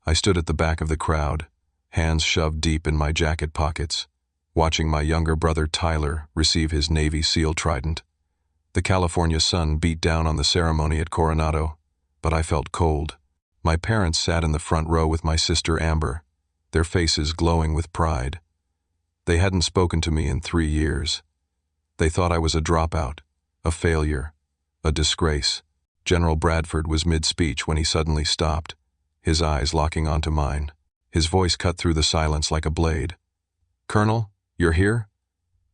I stood at the back of the crowd, hands shoved deep in my jacket pockets, watching my younger brother Tyler receive his Navy SEAL trident. The California sun beat down on the ceremony at Coronado, but I felt cold. My parents sat in the front row with my sister Amber, their faces glowing with pride. They hadn't spoken to me in 3 years. They thought I was a dropout, a failure, a disgrace. General Bradford was mid-speech when he suddenly stopped, his eyes locking onto mine. His voice cut through the silence like a blade. "Colonel, you're here?"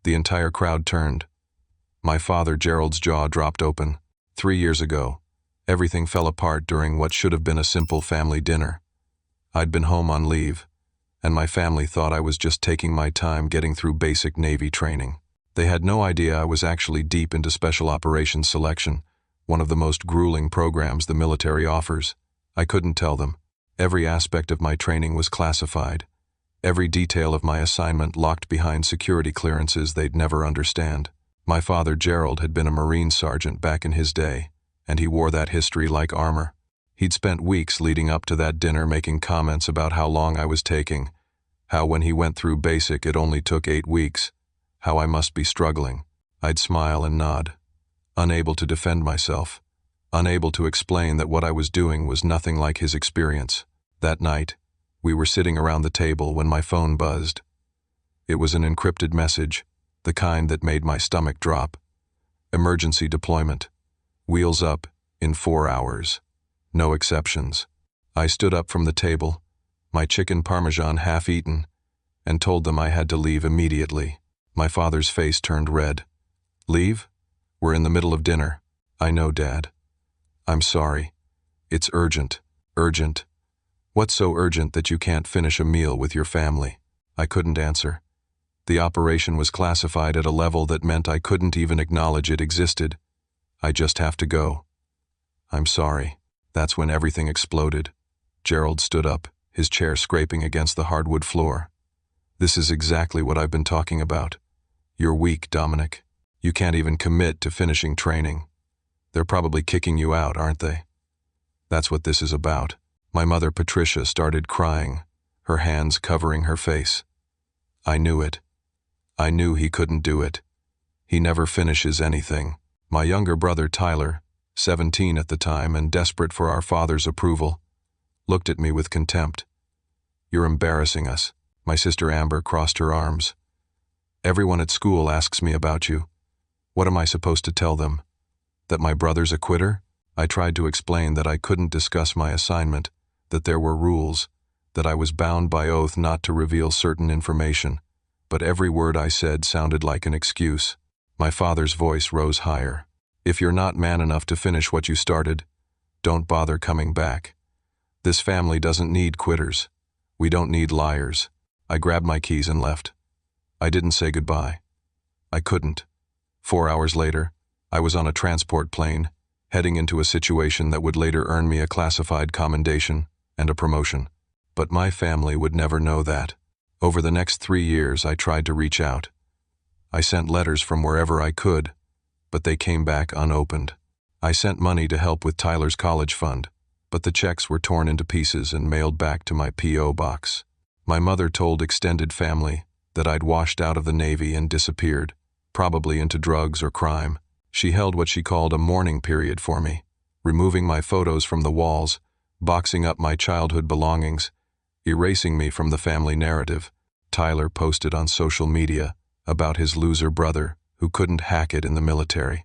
The entire crowd turned. My father Gerald's jaw dropped open. 3 years ago, everything fell apart during what should have been a simple family dinner. I'd been home on leave, and my family thought I was just taking my time getting through basic Navy training. They had no idea I was actually deep into Special Operations Selection, one of the most grueling programs the military offers. I couldn't tell them. Every aspect of my training was classified. Every detail of my assignment locked behind security clearances they'd never understand. My father Gerald had been a Marine sergeant back in his day, and he wore that history like armor. He'd spent weeks leading up to that dinner making comments about how long I was taking, how when he went through basic it only took 8 weeks, how I must be struggling. I'd smile and nod, unable to defend myself, unable to explain that what I was doing was nothing like his experience. That night, we were sitting around the table when my phone buzzed. It was an encrypted message, the kind that made my stomach drop. Emergency deployment. Wheels up in 4 hours. No exceptions. I stood up from the table, my chicken parmesan half-eaten, and told them I had to leave immediately. My father's face turned red. "Leave? We're in the middle of dinner." "I know, Dad. I'm sorry. It's urgent. Urgent. What's so urgent that you can't finish a meal with your family?" I couldn't answer. The operation was classified at a level that meant I couldn't even acknowledge it existed. "I just have to go." "I'm sorry." That's when everything exploded. Gerald stood up, his chair scraping against the hardwood floor. "This is exactly what I've been talking about. You're weak, Dominic. You can't even commit to finishing training. They're probably kicking you out, aren't they? That's what this is about." My mother Patricia started crying, her hands covering her face. I knew it. I knew he couldn't do it. He never finishes anything. My younger brother Tyler, 17 at the time and desperate for our father's approval, looked at me with contempt. "You're embarrassing us." My sister Amber crossed her arms. "Everyone at school asks me about you. What am I supposed to tell them? That my brother's a quitter?" I tried to explain that I couldn't discuss my assignment, that there were rules, that I was bound by oath not to reveal certain information, but every word I said sounded like an excuse. My father's voice rose higher. "If you're not man enough to finish what you started, don't bother coming back. This family doesn't need quitters. We don't need liars." I grabbed my keys and left. I didn't say goodbye. I couldn't. 4 hours later, I was on a transport plane, heading into a situation that would later earn me a classified commendation and a promotion. But my family would never know that. Over the next 3 years, I tried to reach out. I sent letters from wherever I could, but they came back unopened. I sent money to help with Tyler's college fund, but the checks were torn into pieces and mailed back to my P.O. box. My mother told extended family that I'd washed out of the Navy and disappeared, probably into drugs or crime. She held what she called a mourning period for me, removing my photos from the walls, boxing up my childhood belongings, erasing me from the family narrative. Tyler posted on social media about his loser brother who couldn't hack it in the military.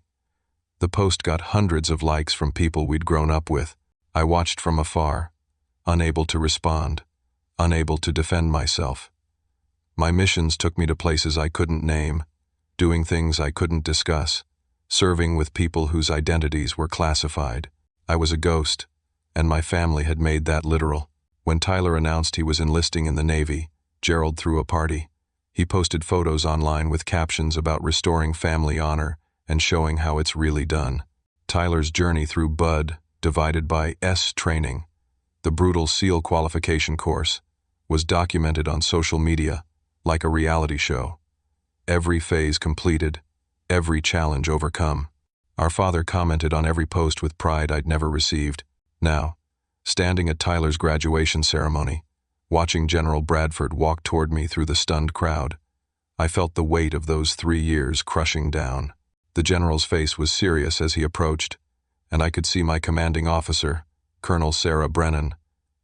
The post got hundreds of likes from people we'd grown up with. I watched from afar, unable to respond, unable to defend myself. My missions took me to places I couldn't name, doing things I couldn't discuss, serving with people whose identities were classified. I was a ghost, and my family had made that literal. When Tyler announced he was enlisting in the Navy, Gerald threw a party. He posted photos online with captions about restoring family honor and showing how it's really done. Tyler's journey through BUD, divided by S training, the brutal SEAL qualification course, was documented on social media like a reality show. Every phase completed, every challenge overcome. Our father commented on every post with pride I'd never received. Now, standing at Tyler's graduation ceremony, watching General Bradford walk toward me through the stunned crowd. I felt the weight of those 3 years crushing down. The general's face was serious as he approached, and I could see my commanding officer, Colonel Sarah Brennan,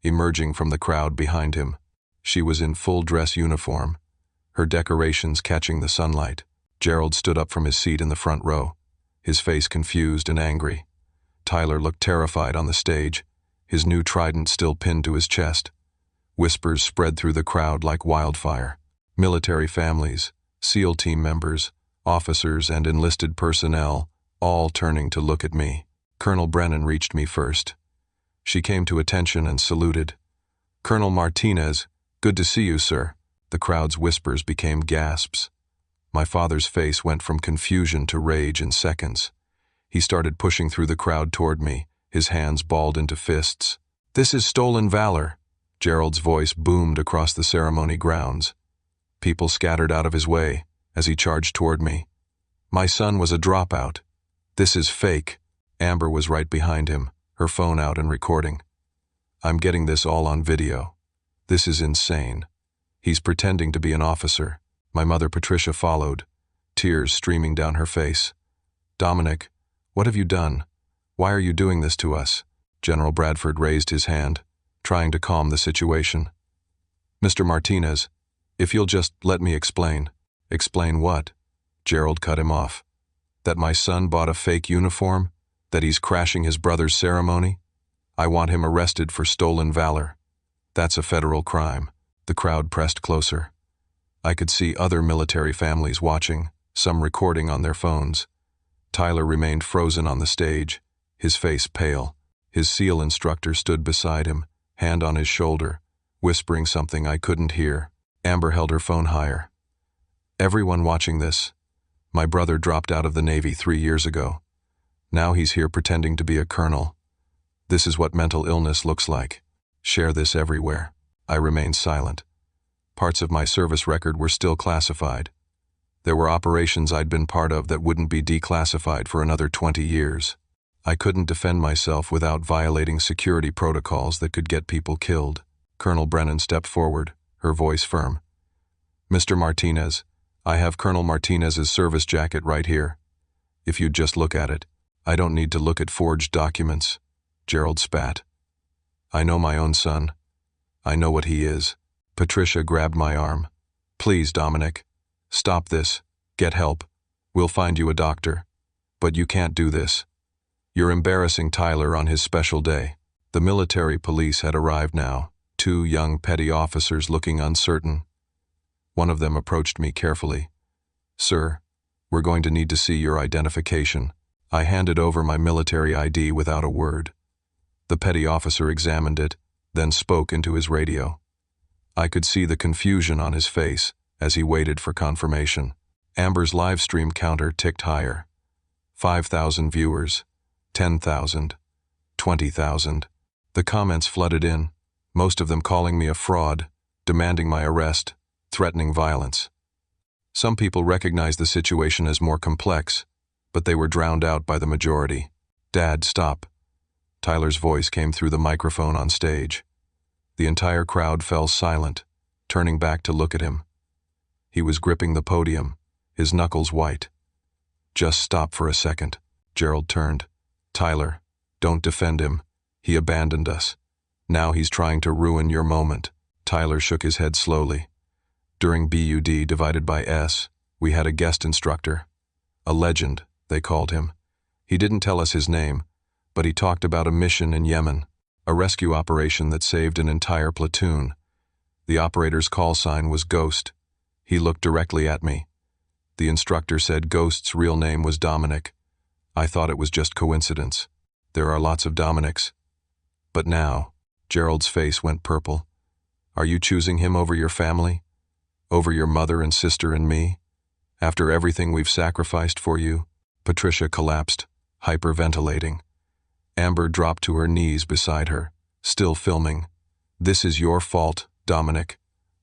emerging from the crowd behind him. She was in full dress uniform, her decorations catching the sunlight. Gerald stood up from his seat in the front row, his face confused and angry. Tyler looked terrified on the stage, his new trident still pinned to his chest. Whispers spread through the crowd like wildfire. Military families, SEAL team members, officers and enlisted personnel, all turning to look at me. Colonel Brennan reached me first. She came to attention and saluted. "Colonel Martinez, good to see you, sir." The crowd's whispers became gasps. My father's face went from confusion to rage in seconds. He started pushing through the crowd toward me, his hands balled into fists. "This is stolen valor." Gerald's voice boomed across the ceremony grounds. People scattered out of his way as he charged toward me. "My son was a dropout. This is fake." Amber was right behind him, her phone out and recording. "I'm getting this all on video. This is insane. He's pretending to be an officer." My mother Patricia followed, tears streaming down her face. "Dominic, what have you done? Why are you doing this to us?" General Bradford raised his hand, trying to calm the situation. "Mr. Martinez, if you'll just let me explain." "Explain what?" Gerald cut him off. "That my son bought a fake uniform? That he's crashing his brother's ceremony? I want him arrested for stolen valor. That's a federal crime." The crowd pressed closer. I could see other military families watching, some recording on their phones. Tyler remained frozen on the stage, his face pale. His SEAL instructor stood beside him, hand on his shoulder, whispering something I couldn't hear. Amber held her phone higher. "Everyone watching this. My brother dropped out of the Navy 3 years ago. Now he's here pretending to be a colonel. This is what mental illness looks like. Share this everywhere." I remained silent. Parts of my service record were still classified. There were operations I'd been part of that wouldn't be declassified for another 20 years. I couldn't defend myself without violating security protocols that could get people killed. Colonel Brennan stepped forward, her voice firm. "Mr. Martinez, I have Colonel Martinez's service jacket right here. If you'd just look at it. I don't need to look at forged documents." Gerald spat. "I know my own son. I know what he is." Patricia grabbed my arm. "Please, Dominic. Stop this. Get help. We'll find you a doctor. But you can't do this. You're embarrassing Tyler on his special day." The military police had arrived now, 2 young petty officers looking uncertain. One of them approached me carefully. "Sir, we're going to need to see your identification." I handed over my military ID without a word. The petty officer examined it, then spoke into his radio. I could see the confusion on his face as he waited for confirmation. Amber's live stream counter ticked higher. 5,000 viewers, 10,000, 20,000. The comments flooded in, most of them calling me a fraud, demanding my arrest, threatening violence. Some people recognized the situation as more complex, but they were drowned out by the majority. "Dad, stop." Tyler's voice came through the microphone on stage. The entire crowd fell silent, turning back to look at him. He was gripping the podium, his knuckles white. "Just stop for a second." Gerald turned. "Tyler, don't defend him. He abandoned us. Now he's trying to ruin your moment." Tyler shook his head slowly. "During BUD divided by S, we had a guest instructor. A legend, they called him. He didn't tell us his name, but he talked about a mission in Yemen. A rescue operation that saved an entire platoon. The operator's call sign was Ghost. He looked directly at me. The instructor said Ghost's real name was Dominic. I thought it was just coincidence. There are lots of Dominics. But now," Gerald's face went purple. "Are you choosing him over your family? Over your mother and sister and me? After everything we've sacrificed for you?" Patricia collapsed, hyperventilating. Amber dropped to her knees beside her, still filming. "This is your fault, Dominic.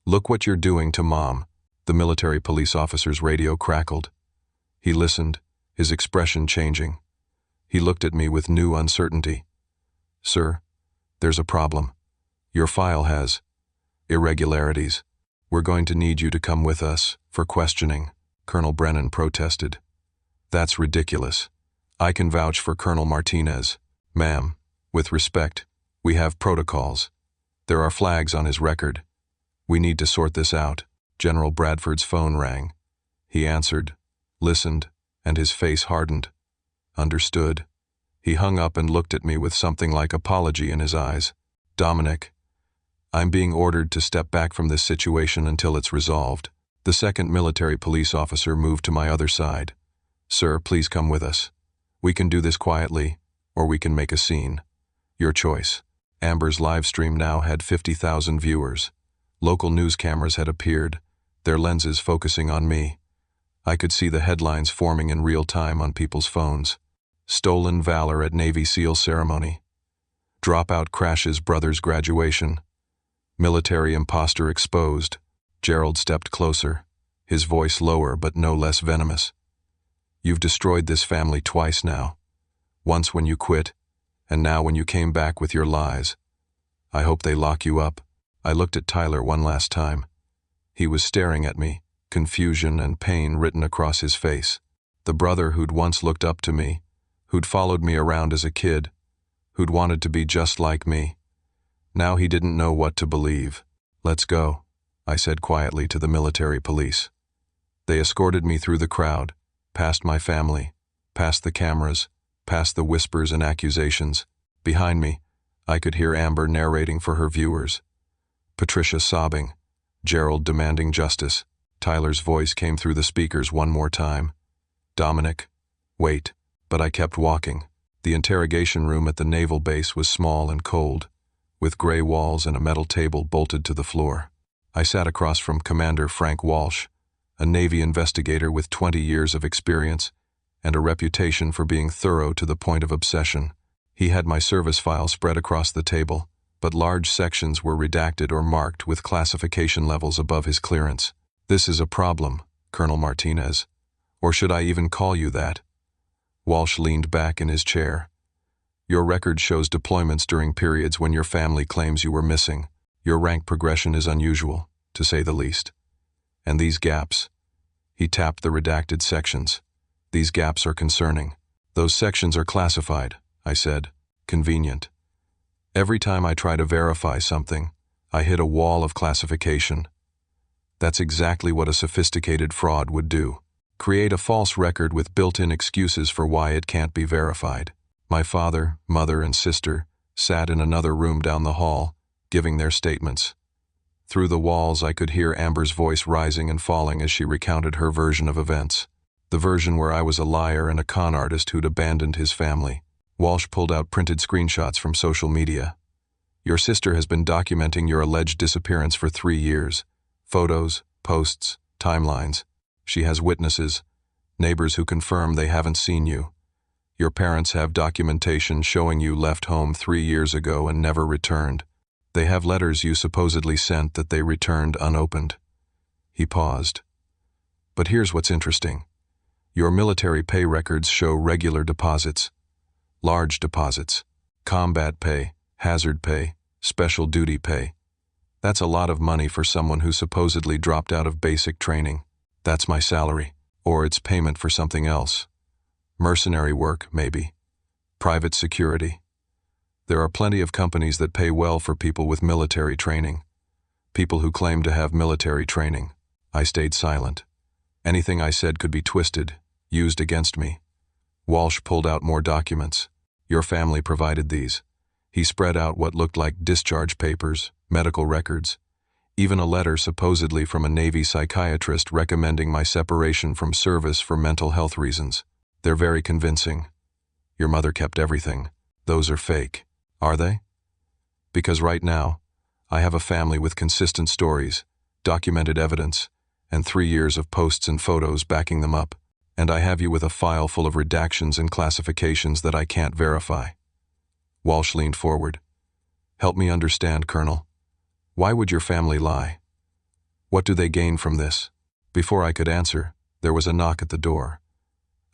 Look what you're doing to Mom." The military police officer's radio crackled. He listened, his expression changing. He looked at me with new uncertainty. "Sir, There's a problem. Your file has irregularities. We're going to need you to come with us for questioning, Colonel Brennan protested. That's ridiculous. I can vouch for Colonel Martinez. Ma'am, with respect, we have protocols. There are flags on his record. We need to sort this out. General Bradford's phone rang. He answered, listened, and his face hardened. Understood. He hung up and looked at me with something like apology in his eyes. Dominic, I'm being ordered to step back from this situation until it's resolved. The second military police officer moved to my other side. Sir, please come with us. We can do this quietly, or we can make a scene. Your choice. Amber's live stream now had 50,000 viewers. Local news cameras had appeared, their lenses focusing on me. I could see the headlines forming in real time on people's phones. Stolen valor at Navy SEAL ceremony. Dropout crashes brother's graduation. Military imposter exposed. Gerald stepped closer, his voice lower but no less venomous. You've destroyed this family twice now. Once when you quit, and now when you came back with your lies. I hope they lock you up. I looked at Tyler one last time. He was staring at me, confusion and pain written across his face. The brother who'd once looked up to me, who'd followed me around as a kid, who'd wanted to be just like me. Now he didn't know what to believe. Let's go, I said quietly to the military police. They escorted me through the crowd, past my family, past the cameras, past the whispers and accusations. Behind me, I could hear Amber narrating for her viewers. Patricia sobbing, Gerald demanding justice. Tyler's voice came through the speakers one more time. Dominic, wait. But I kept walking. The interrogation room at the naval base was small and cold, with gray walls and a metal table bolted to the floor. I sat across from Commander Frank Walsh, a Navy investigator with 20 years of experience and a reputation for being thorough to the point of obsession. He had my service file spread across the table, but large sections were redacted or marked with classification levels above his clearance. This is a problem, Colonel Martinez. Or should I even call you that? Walsh leaned back in his chair. Your record shows deployments during periods when your family claims you were missing. Your rank progression is unusual, to say the least. And these gaps, he tapped the redacted sections. These gaps are concerning. Those sections are classified, I said. Convenient. Every time I try to verify something, I hit a wall of classification. That's exactly what a sophisticated fraud would do. Create a false record with built-in excuses for why it can't be verified. My father, mother, and sister sat in another room down the hall, giving their statements. Through the walls, I could hear Amber's voice rising and falling as she recounted her version of events. The version where I was a liar and a con artist who'd abandoned his family. Walsh pulled out printed screenshots from social media. Your sister has been documenting your alleged disappearance for 3 years. Photos, posts, timelines. She has witnesses, neighbors who confirm they haven't seen you. Your parents have documentation showing you left home 3 years ago and never returned. They have letters you supposedly sent that they returned unopened. He paused. But here's what's interesting. Your military pay records show regular deposits, large deposits, combat pay, hazard pay, special duty pay. That's a lot of money for someone who supposedly dropped out of basic training. That's my salary, or it's payment for something else. Mercenary work, maybe. Private security. There are plenty of companies that pay well for people with military training. People who claim to have military training. I stayed silent. Anything I said could be twisted, used against me. Walsh pulled out more documents. Your family provided these. He spread out what looked like discharge papers, medical records, even a letter supposedly from a Navy psychiatrist recommending my separation from service for mental health reasons. They're very convincing. Your mother kept everything. Those are fake. Are they? Because right now, I have a family with consistent stories, documented evidence, and 3 years of posts and photos backing them up. And I have you with a file full of redactions and classifications that I can't verify. Walsh leaned forward. Help me understand, Colonel. Why would your family lie? What do they gain from this? Before I could answer, there was a knock at the door.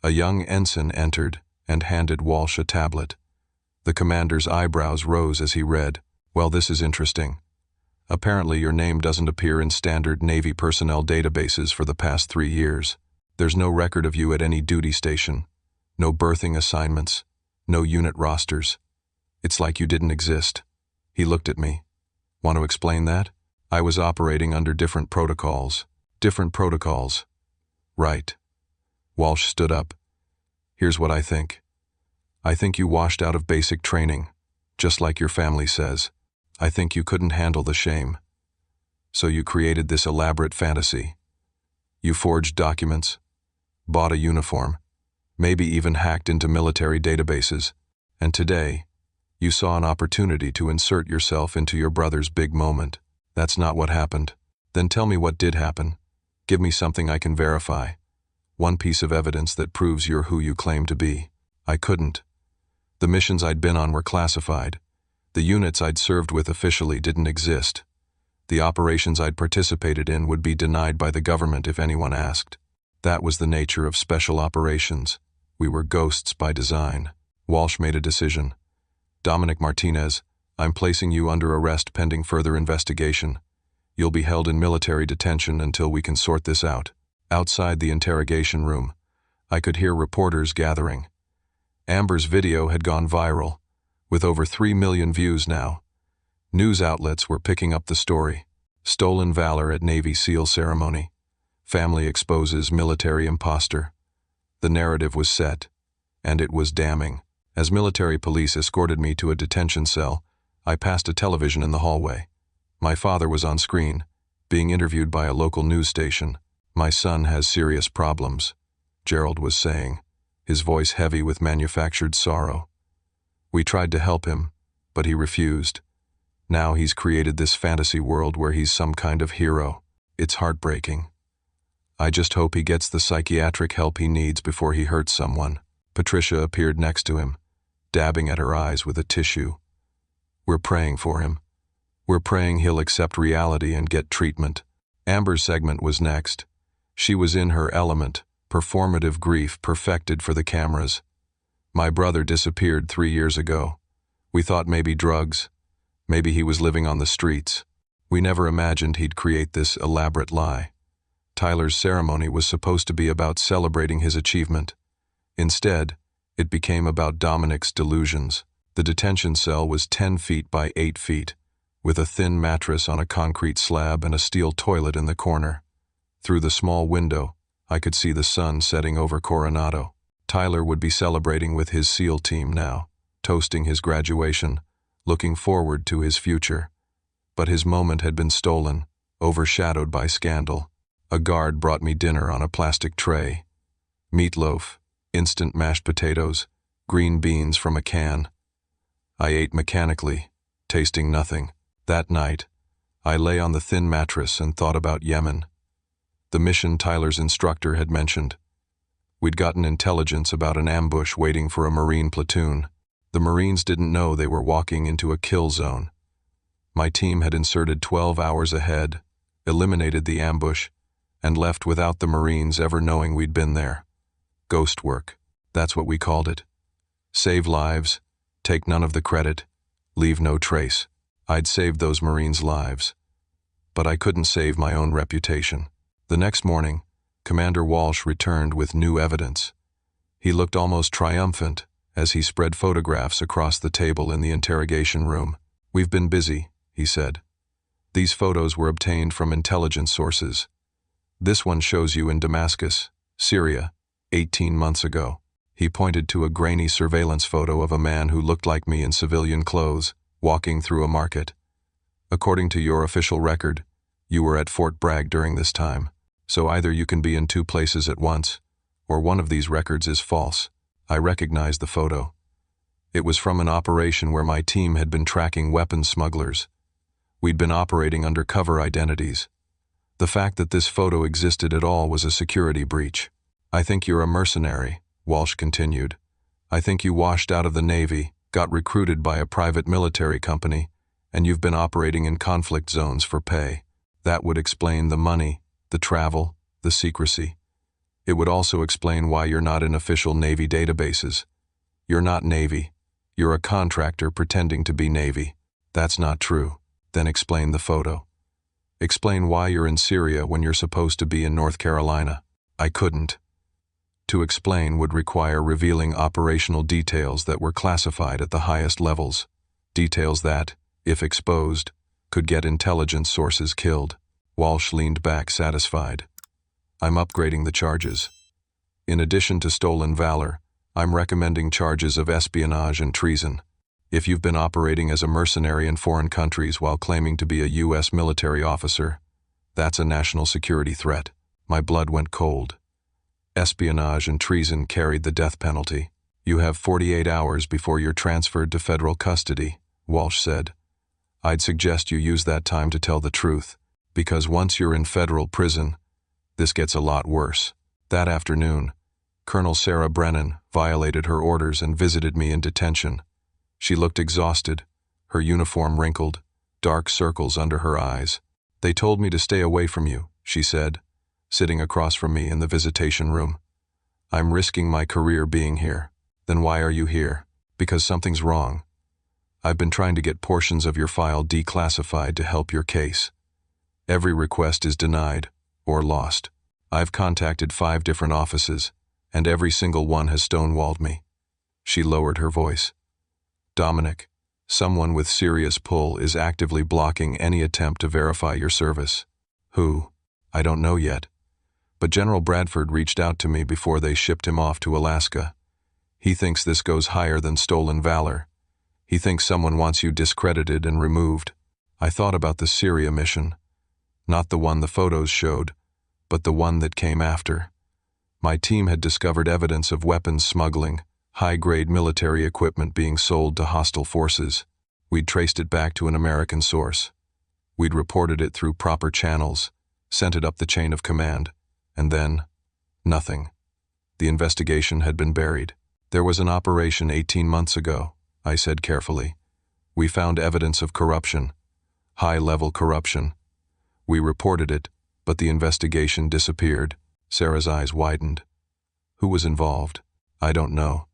A young ensign entered and handed Walsh a tablet. The commander's eyebrows rose as he read. Well, this is interesting. Apparently your name doesn't appear in standard Navy personnel databases for the past 3 years. There's no record of you at any duty station, no berthing assignments, no unit rosters. It's like you didn't exist. He looked at me. Want to explain that? I was operating under different protocols. Different protocols. Right. Walsh stood up. Here's what I think. I think you washed out of basic training, just like your family says. I think you couldn't handle the shame. So you created this elaborate fantasy. You forged documents, bought a uniform, maybe even hacked into military databases, and today, you saw an opportunity to insert yourself into your brother's big moment. That's not what happened. Then tell me what did happen. Give me something I can verify. One piece of evidence that proves you're who you claim to be. I couldn't. The missions I'd been on were classified. The units I'd served with officially didn't exist. The operations I'd participated in would be denied by the government if anyone asked. That was the nature of special operations. We were ghosts by design. Walsh made a decision. Dominic Martinez, I'm placing you under arrest pending further investigation. You'll be held in military detention until we can sort this out. Outside the interrogation room, I could hear reporters gathering. Amber's video had gone viral, with over 3 million views now. News outlets were picking up the story. Stolen valor at Navy SEAL ceremony. Family exposes military imposter. The narrative was set, and it was damning. As military police escorted me to a detention cell, I passed a television in the hallway. My father was on screen, being interviewed by a local news station. My son has serious problems, Gerald was saying, his voice heavy with manufactured sorrow. We tried to help him, but he refused. Now he's created this fantasy world where he's some kind of hero. It's heartbreaking. I just hope he gets the psychiatric help he needs before he hurts someone. Patricia appeared next to him, dabbing at her eyes with a tissue. We're praying for him. We're praying he'll accept reality and get treatment. Amber's segment was next. She was in her element, performative grief perfected for the cameras. My brother disappeared 3 years ago. We thought maybe drugs. Maybe he was living on the streets. We never imagined he'd create this elaborate lie. Tyler's ceremony was supposed to be about celebrating his achievement. Instead, it became about Dominic's delusions. The detention cell was 10 feet by 8 feet, with a thin mattress on a concrete slab and a steel toilet in the corner. Through the small window, I could see the sun setting over Coronado. Tyler would be celebrating with his SEAL team now, toasting his graduation, looking forward to his future. But his moment had been stolen, overshadowed by scandal. A guard brought me dinner on a plastic tray. Meatloaf, instant mashed potatoes, green beans from a can. I ate mechanically, tasting nothing. That night, I lay on the thin mattress and thought about Yemen. The mission Tyler's instructor had mentioned. We'd gotten intelligence about an ambush waiting for a Marine platoon. The Marines didn't know they were walking into a kill zone. My team had inserted 12 hours ahead, eliminated the ambush, and left without the Marines ever knowing we'd been there. Ghost work, that's what we called it. Save lives, take none of the credit, leave no trace. I'd saved those Marines' lives, but I couldn't save my own reputation. The next morning, Commander Walsh returned with new evidence. He looked almost triumphant as he spread photographs across the table in the interrogation room. We've been busy, he said. These photos were obtained from intelligence sources. This one shows you in Damascus, Syria, 18 months ago. He pointed to a grainy surveillance photo of a man who looked like me in civilian clothes, walking through a market. According to your official record, you were at Fort Bragg during this time. So either you can be in 2 places at once, or one of these records is false. I recognized the photo. It was from an operation where my team had been tracking weapons smugglers. We'd been operating under cover identities. The fact that this photo existed at all was a security breach. I think you're a mercenary, Walsh continued. I think you washed out of the Navy, got recruited by a private military company, and you've been operating in conflict zones for pay. That would explain the money, the travel, the secrecy. It would also explain why you're not in official Navy databases. You're not Navy. You're a contractor pretending to be Navy. That's not true. Then explain the photo. Explain why you're in Syria when you're supposed to be in North Carolina. I couldn't. To explain would require revealing operational details that were classified at the highest levels. Details that, if exposed, could get intelligence sources killed. Walsh leaned back satisfied. I'm upgrading the charges. In addition to stolen valor, I'm recommending charges of espionage and treason. If you've been operating as a mercenary in foreign countries while claiming to be a U.S. military officer, that's a national security threat. My blood went cold. Espionage and treason carried the death penalty. You have 48 hours before you're transferred to federal custody, Walsh said. I'd suggest you use that time to tell the truth, because once you're in federal prison, this gets a lot worse. That afternoon, Colonel Sarah Brennan violated her orders and visited me in detention. She looked exhausted, her uniform wrinkled, dark circles under her eyes. They told me to stay away from you, she said, sitting across from me in the visitation room. I'm risking my career being here. Then why are you here? Because something's wrong. I've been trying to get portions of your file declassified to help your case. Every request is denied or lost. I've contacted 5 different offices, and every single one has stonewalled me. She lowered her voice. Dominic, someone with serious pull is actively blocking any attempt to verify your service. Who? I don't know yet. But General Bradford reached out to me before they shipped him off to Alaska. He thinks this goes higher than stolen valor. He thinks someone wants you discredited and removed. I thought about the Syria mission. Not the one the photos showed, but the one that came after. My team had discovered evidence of weapons smuggling, high-grade military equipment being sold to hostile forces. We'd traced it back to an American source. We'd reported it through proper channels, sent it up the chain of command, and then, nothing. The investigation had been buried. There was an operation 18 months ago, I said carefully. We found evidence of corruption, high-level corruption. We reported it, but the investigation disappeared. Sarah's eyes widened. Who was involved? I don't know.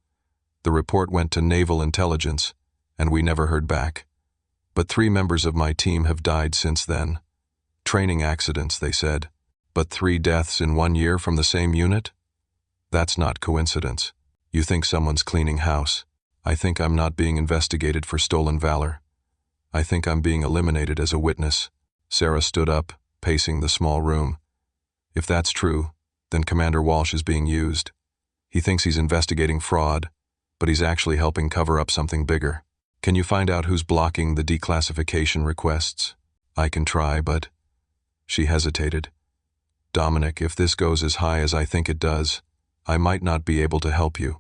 The report went to Naval Intelligence, and we never heard back. But 3 members of my team have died since then. Training accidents, they said. But 3 deaths in 1 year from the same unit? That's not coincidence. You think someone's cleaning house. I think I'm not being investigated for stolen valor. I think I'm being eliminated as a witness. Sarah stood up, pacing the small room. If that's true, then Commander Walsh is being used. He thinks he's investigating fraud, but he's actually helping cover up something bigger. Can you find out who's blocking the declassification requests? I can try, but... She hesitated. Dominic, if this goes as high as I think it does, I might not be able to help you.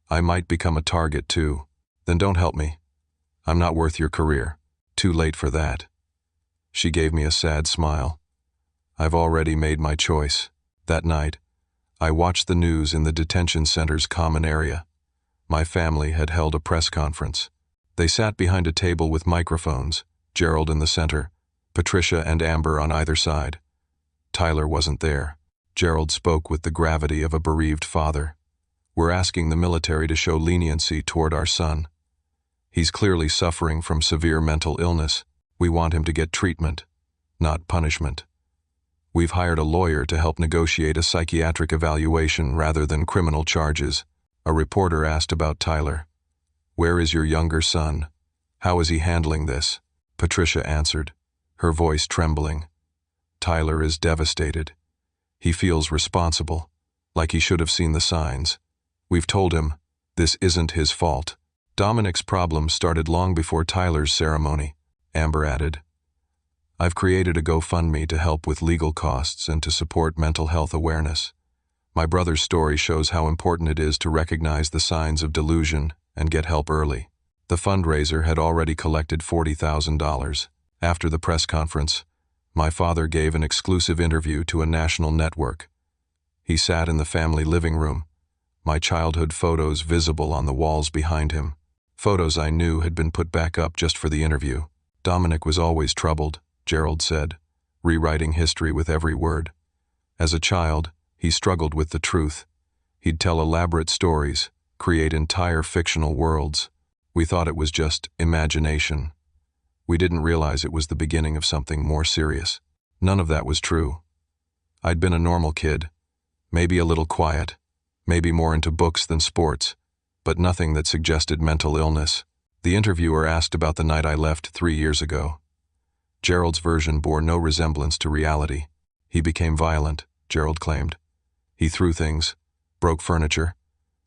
I might become a target too. Then don't help me. I'm not worth your career. Too late for that. She gave me a sad smile. I've already made my choice. That night, I watched the news in the detention center's common area. My family had held a press conference. They sat behind a table with microphones, Gerald in the center, Patricia and Amber on either side. Tyler wasn't there. Gerald spoke with the gravity of a bereaved father. We're asking the military to show leniency toward our son. He's clearly suffering from severe mental illness. We want him to get treatment, not punishment. We've hired a lawyer to help negotiate a psychiatric evaluation rather than criminal charges. A reporter asked about Tyler. Where is your younger son? How is he handling this? Patricia answered, her voice trembling. Tyler is devastated. He feels responsible, like he should have seen the signs. We've told him, this isn't his fault. Dominic's problem started long before Tyler's ceremony, Amber added. I've created a GoFundMe to help with legal costs and to support mental health awareness. My brother's story shows how important it is to recognize the signs of delusion and get help early. The fundraiser had already collected $40,000. After the press conference, my father gave an exclusive interview to a national network. He sat in the family living room, my childhood photos visible on the walls behind him. Photos I knew had been put back up just for the interview. Dominic was always troubled, Gerald said, rewriting history with every word. As a child, he struggled with the truth. He'd tell elaborate stories, create entire fictional worlds. We thought it was just imagination. We didn't realize it was the beginning of something more serious. None of that was true. I'd been a normal kid, maybe a little quiet, maybe more into books than sports, but nothing that suggested mental illness. The interviewer asked about the night I left 3 years ago. Gerald's version bore no resemblance to reality. He became violent, Gerald claimed. He threw things, broke furniture.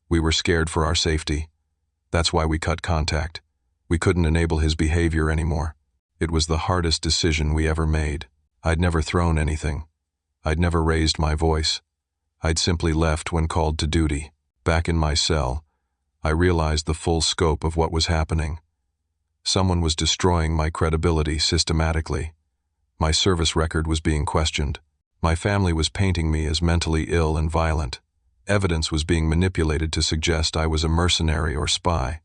We were scared for our safety. That's why we cut contact. We couldn't enable his behavior anymore. It was the hardest decision we ever made. I'd never thrown anything. I'd never raised my voice. I'd simply left when called to duty. Back in my cell, I realized the full scope of what was happening. Someone was destroying my credibility systematically. My service record was being questioned. My family was painting me as mentally ill and violent. Evidence was being manipulated to suggest I was a mercenary or spy.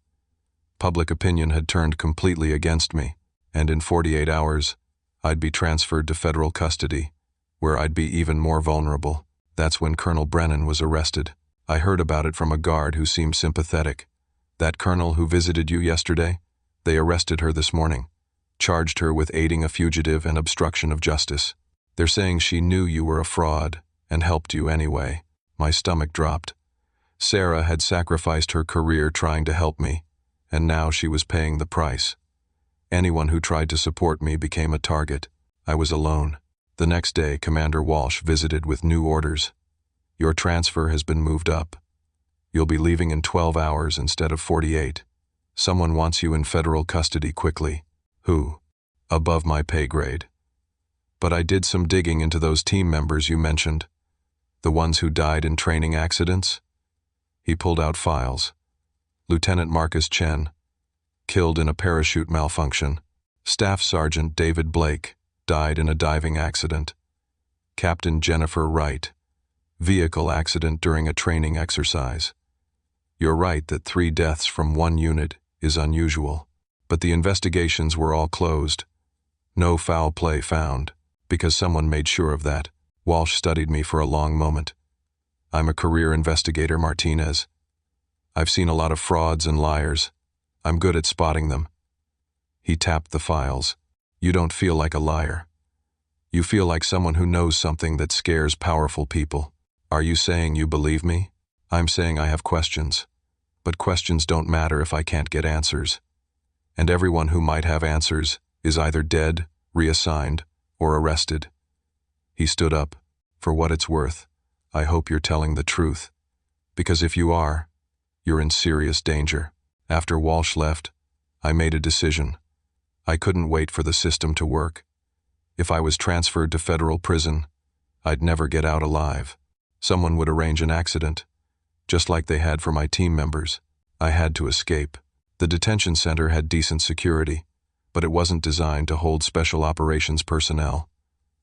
Public opinion had turned completely against me, and in 48 hours, I'd be transferred to federal custody, where I'd be even more vulnerable. That's when Colonel Brennan was arrested. I heard about it from a guard who seemed sympathetic. That colonel who visited you yesterday? They arrested her this morning, charged her with aiding a fugitive and obstruction of justice. They're saying she knew you were a fraud and helped you anyway. My stomach dropped. Sarah had sacrificed her career trying to help me, and now she was paying the price. Anyone who tried to support me became a target. I was alone. The next day, Commander Walsh visited with new orders. Your transfer has been moved up. You'll be leaving in 12 hours instead of 48. Someone wants you in federal custody quickly. Who? Above my pay grade. But I did some digging into those team members you mentioned. The ones who died in training accidents? He pulled out files. Lieutenant Marcus Chen, killed in a parachute malfunction. Staff Sergeant David Blake, died in a diving accident. Captain Jennifer Wright, vehicle accident during a training exercise. You're right that 3 deaths from one unit is unusual, but the investigations were all closed. No foul play found, because someone made sure of that. Walsh studied me for a long moment. I'm a career investigator, Martinez. I've seen a lot of frauds and liars. I'm good at spotting them. He tapped the files. You don't feel like a liar. You feel like someone who knows something that scares powerful people. Are you saying you believe me? I'm saying I have questions. But questions don't matter if I can't get answers. And everyone who might have answers is either dead, reassigned, or arrested. He stood up. For what it's worth, I hope you're telling the truth. Because if you are, you're in serious danger. After Walsh left, I made a decision. I couldn't wait for the system to work. If I was transferred to federal prison, I'd never get out alive. Someone would arrange an accident, just like they had for my team members. I had to escape. The detention center had decent security, but it wasn't designed to hold special operations personnel.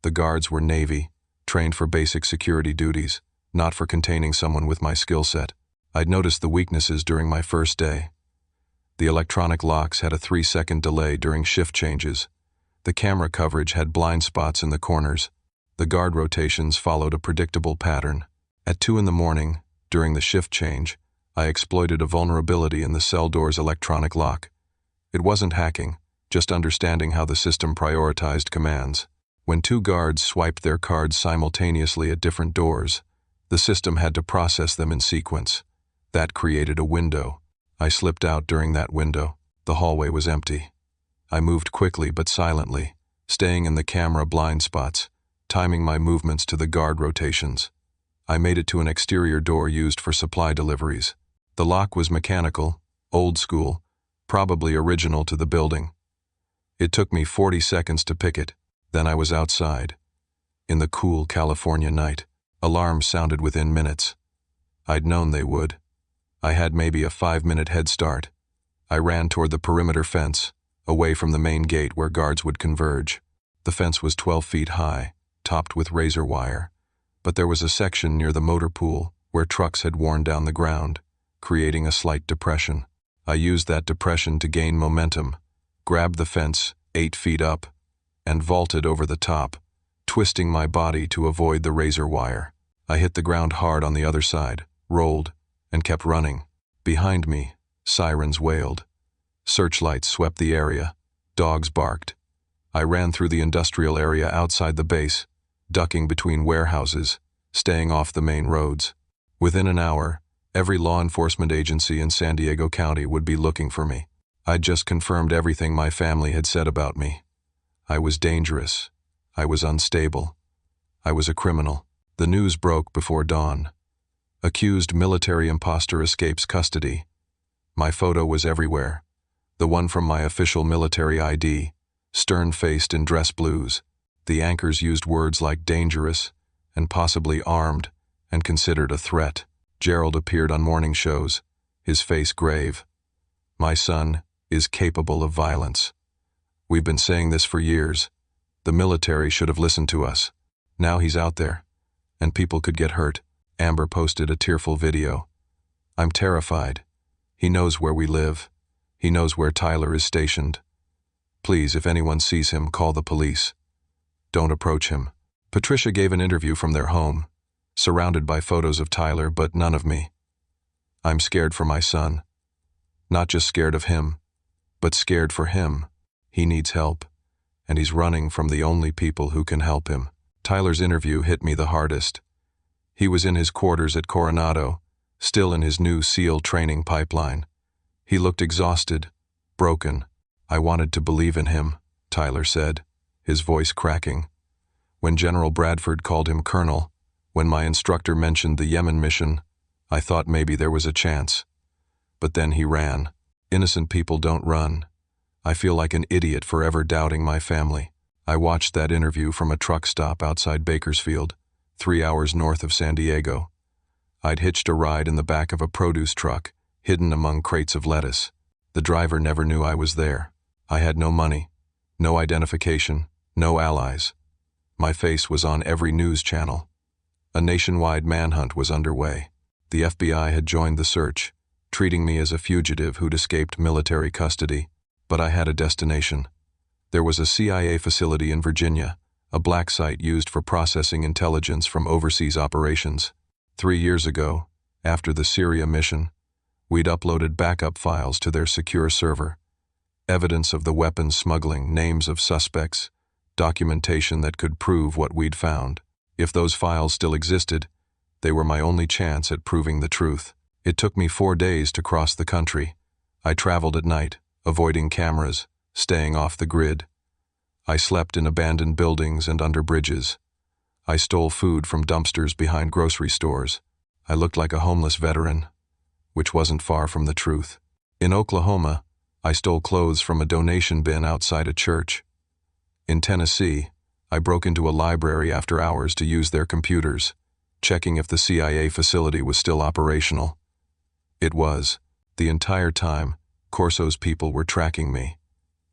The guards were Navy, trained for basic security duties, not for containing someone with my skill set. I'd noticed the weaknesses during my first day. The electronic locks had a 3-second delay during shift changes. The camera coverage had blind spots in the corners. The guard rotations followed a predictable pattern. At 2 in the morning, during the shift change, I exploited a vulnerability in the cell door's electronic lock. It wasn't hacking, just understanding how the system prioritized commands. When 2 guards swiped their cards simultaneously at different doors, the system had to process them in sequence. That created a window. I slipped out during that window. The hallway was empty. I moved quickly but silently, staying in the camera blind spots, timing my movements to the guard rotations. I made it to an exterior door used for supply deliveries. The lock was mechanical, old school, probably original to the building. It took me 40 seconds to pick it. Then I was outside. In the cool California night, alarms sounded within minutes. I'd known they would. I had maybe a 5-minute head start. I ran toward the perimeter fence, away from the main gate where guards would converge. The fence was 12 feet high, topped with razor wire, but there was a section near the motor pool where trucks had worn down the ground, creating a slight depression. I used that depression to gain momentum, grabbed the fence 8 feet up, and vaulted over the top, twisting my body to avoid the razor wire. I hit the ground hard on the other side, rolled, and kept running. Behind me, sirens wailed. Searchlights swept the area. Dogs barked. I ran through the industrial area outside the base, ducking between warehouses, staying off the main roads. Within an hour, every law enforcement agency in San Diego County would be looking for me. I'd just confirmed everything my family had said about me. I was dangerous. I was unstable. I was a criminal. The news broke before dawn. Accused military imposter escapes custody. My photo was everywhere. The one from my official military ID, stern-faced in dress blues. The anchors used words like dangerous and possibly armed and considered a threat. Gerald appeared on morning shows, his face grave. My son is capable of violence. We've been saying this for years. The military should have listened to us. Now he's out there, and people could get hurt. Amber posted a tearful video. I'm terrified. He knows where we live. He knows where Tyler is stationed. Please, if anyone sees him, call the police. Don't approach him. Patricia gave an interview from their home, surrounded by photos of Tyler, but none of me. I'm scared for my son. Not just scared of him, but scared for him. He needs help, and he's running from the only people who can help him. Tyler's interview hit me the hardest. He was in his quarters at Coronado, still in his new SEAL training pipeline. He looked exhausted, broken. I wanted to believe in him, Tyler said, his voice cracking. When General Bradford called him Colonel, when my instructor mentioned the Yemen mission, I thought maybe there was a chance. But then he ran. Innocent people don't run. I feel like an idiot forever doubting my family. I watched that interview from a truck stop outside Bakersfield, 3 hours north of San Diego. I'd hitched a ride in the back of a produce truck, hidden among crates of lettuce. The driver never knew I was there. I had no money, no identification, no allies. My face was on every news channel. A nationwide manhunt was underway. The FBI had joined the search, treating me as a fugitive who'd escaped military custody. But I had a destination. There was a CIA facility in Virginia, a black site used for processing intelligence from overseas operations. 3 years ago, after the Syria mission, we'd uploaded backup files to their secure server. Evidence of the weapons smuggling, names of suspects, documentation that could prove what we'd found. If those files still existed, they were my only chance at proving the truth. It took me 4 days to cross the country. I traveled at night, avoiding cameras, staying off the grid. I slept in abandoned buildings and under bridges. I stole food from dumpsters behind grocery stores. I looked like a homeless veteran, which wasn't far from the truth. In Oklahoma, I stole clothes from a donation bin outside a church. In Tennessee, I broke into a library after hours to use their computers, checking if the CIA facility was still operational. It was. The entire time, Corso's people were tracking me.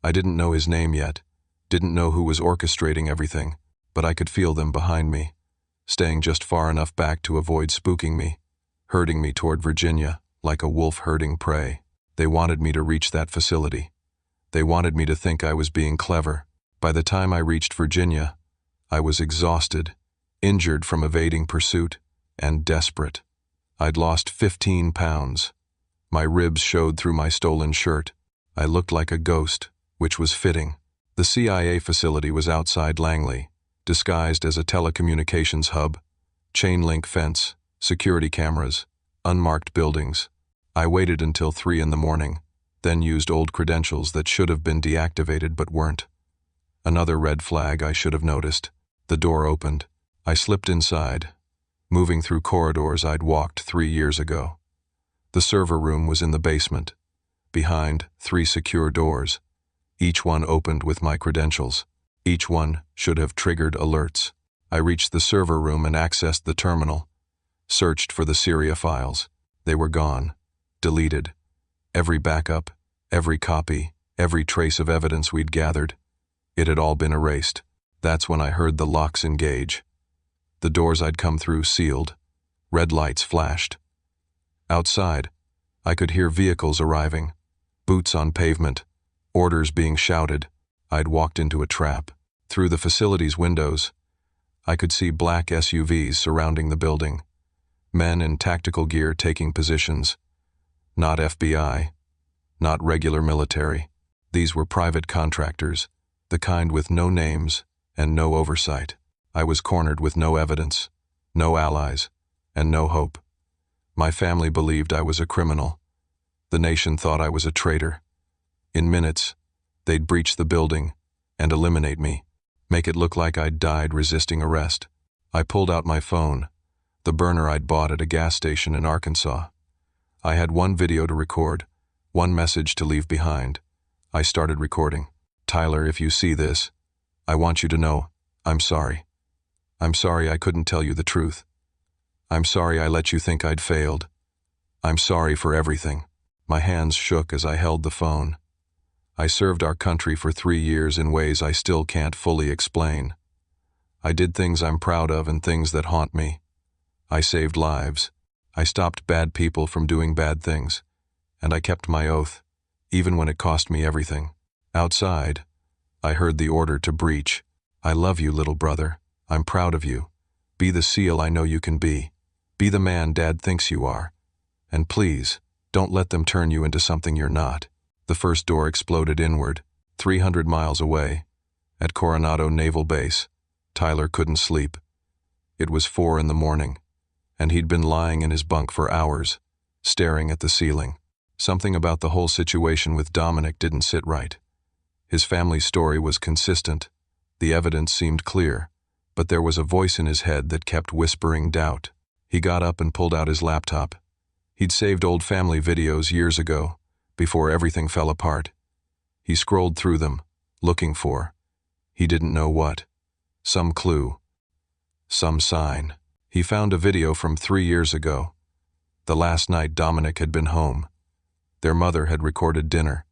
I didn't know his name yet, didn't know who was orchestrating everything, but I could feel them behind me, staying just far enough back to avoid spooking me, herding me toward Virginia like a wolf herding prey. They wanted me to reach that facility. They wanted me to think I was being clever. By the time I reached Virginia, I was exhausted, injured from evading pursuit, and desperate. I'd lost 15 pounds. My ribs showed through my stolen shirt. I looked like a ghost, which was fitting. The CIA facility was outside Langley, disguised as a telecommunications hub, chain link fence, security cameras, unmarked buildings. I waited until 3 in the morning, then used old credentials that should have been deactivated but weren't. Another red flag I should have noticed. The door opened. I slipped inside, moving through corridors I'd walked 3 years ago. The server room was in the basement. Behind, 3 secure doors. Each one opened with my credentials. Each one should have triggered alerts. I reached the server room and accessed the terminal. Searched for the Syria files. They were gone. Deleted. Every backup, every copy, every trace of evidence we'd gathered. It had all been erased. That's when I heard the locks engage. The doors I'd come through sealed. Red lights flashed. Outside, I could hear vehicles arriving. Boots on pavement. Orders being shouted. I'd walked into a trap. Through the facility's windows, I could see black SUVs surrounding the building. Men in tactical gear taking positions. Not FBI. not regular military. These were private contractors, the kind with no names and no oversight. I was cornered with no evidence, no allies, and no hope. My family believed I was a criminal. The nation thought I was a traitor. In minutes, they'd breach the building and eliminate me, make it look like I'd died resisting arrest. I pulled out my phone, the burner I'd bought at a gas station in Arkansas. I had one video to record, one message to leave behind. I started recording. Tyler, if you see this, I want you to know, I'm sorry. I'm sorry I couldn't tell you the truth. I'm sorry I let you think I'd failed. I'm sorry for everything. My hands shook as I held the phone. I served our country for 3 years in ways I still can't fully explain. I did things I'm proud of and things that haunt me. I saved lives. I stopped bad people from doing bad things. And I kept my oath, even when it cost me everything. Outside, I heard the order to breach. I love you, little brother. I'm proud of you. Be the SEAL I know you can be. Be the man Dad thinks you are. And please, don't let them turn you into something you're not. The first door exploded inward, 300 miles away. At Coronado Naval Base, Tyler couldn't sleep. It was 4 in the morning, and he'd been lying in his bunk for hours, staring at the ceiling. Something about the whole situation with Dominic didn't sit right. His family's story was consistent. The evidence seemed clear, but there was a voice in his head that kept whispering doubt. He got up and pulled out his laptop. He'd saved old family videos years ago, before everything fell apart. He scrolled through them, looking for, he didn't know what, some clue, some sign. He found a video from 3 years ago, the last night Dominic had been home. Their mother had recorded dinner,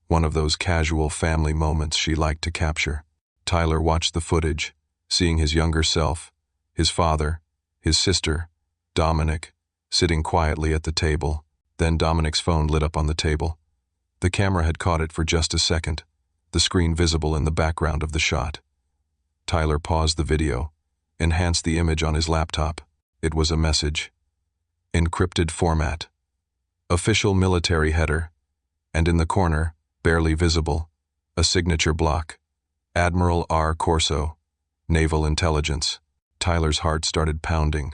one of those casual family moments she liked to capture. Tyler watched the footage, seeing his younger self, his father, his sister, Dominic, sitting quietly at the table. Then Dominic's phone lit up on the table. The camera had caught it for just a second, the screen visible in the background of the shot. Tyler paused the video, enhanced the image on his laptop. It was a message. Encrypted format. Official military header. And in the corner, barely visible, a signature block. Admiral R. Corso, Naval Intelligence. Tyler's heart started pounding.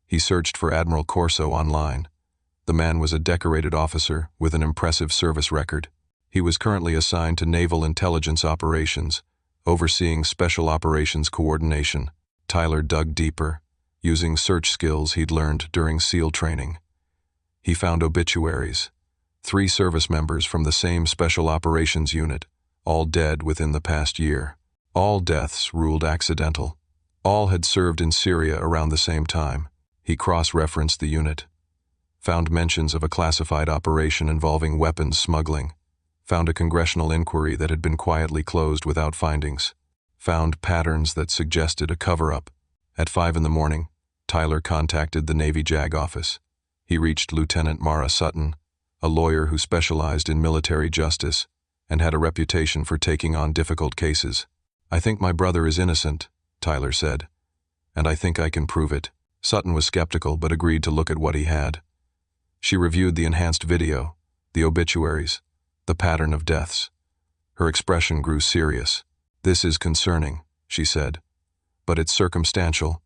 He searched for Admiral Corso online. The man was a decorated officer with an impressive service record. He was currently assigned to Naval Intelligence Operations, overseeing Special Operations Coordination. Tyler dug deeper, using search skills he'd learned during SEAL training. He found obituaries. 3 service members from the same Special Operations unit, all dead within the past year. All deaths ruled accidental. All had served in Syria around the same time. He cross-referenced the unit. Found mentions of a classified operation involving weapons smuggling. Found a congressional inquiry that had been quietly closed without findings. Found patterns that suggested a cover-up. At 5 in the morning, Tyler contacted the Navy JAG office. He reached Lieutenant Mara Sutton, a lawyer who specialized in military justice and had a reputation for taking on difficult cases. "I think my brother is innocent," Tyler said, "and I think I can prove it." Sutton was skeptical but agreed to look at what he had. She reviewed the enhanced video, the obituaries, the pattern of deaths. Her expression grew serious. "This is concerning," she said, "but it's circumstantial.